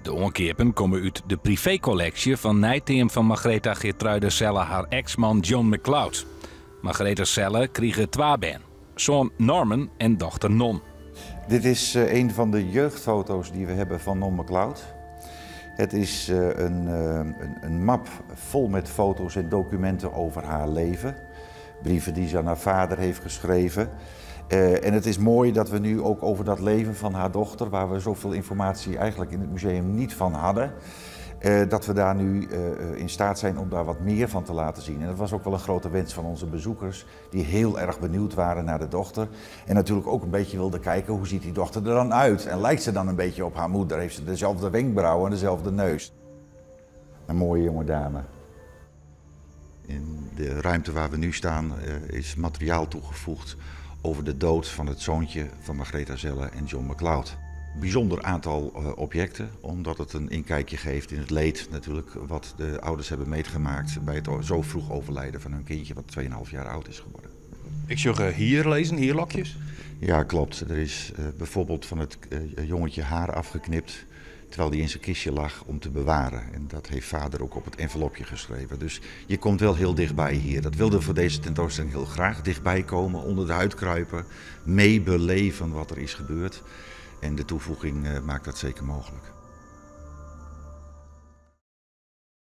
De oorkepen komen uit de privécollectie van Nijteam van Margaretha Geertruida Selle haar ex-man John McLeod. Margaretha Selle kreeg 2 ben, zoon Norman en dochter Non. Dit is een van de jeugdfoto's die we hebben van Non McLeod. Het is een map vol met foto's en documenten over haar leven. Brieven die ze aan haar vader heeft geschreven. En het is mooi dat we nu ook over dat leven van haar dochter, waar we zoveel informatie eigenlijk in het museum niet van hadden, dat we daar nu in staat zijn om daar wat meer van te laten zien. En dat was ook wel een grote wens van onze bezoekers, die heel erg benieuwd waren naar de dochter. En natuurlijk ook een beetje wilden kijken, hoe ziet die dochter er dan uit? En lijkt ze dan een beetje op haar moeder? Heeft ze dezelfde wenkbrauwen en dezelfde neus? Een mooie jonge dame. In de ruimte waar we nu staan is materiaal toegevoegd over de dood van het zoontje van Margaretha Selle en John McLeod. Een bijzonder aantal objecten, omdat het een inkijkje geeft in het leed natuurlijk wat de ouders hebben meegemaakt bij het zo vroeg overlijden van hun kindje wat 2,5 jaar oud is geworden. Ik zag hier lezen, hier lokjes. Ja, klopt. Er is bijvoorbeeld van het jongetje haar afgeknipt terwijl die in zijn kistje lag om te bewaren. En dat heeft vader ook op het envelopje geschreven. Dus je komt wel heel dichtbij hier. Dat wilden we voor deze tentoonstelling heel graag. Dichtbij komen, onder de huid kruipen, meebeleven wat er is gebeurd. En de toevoeging maakt dat zeker mogelijk.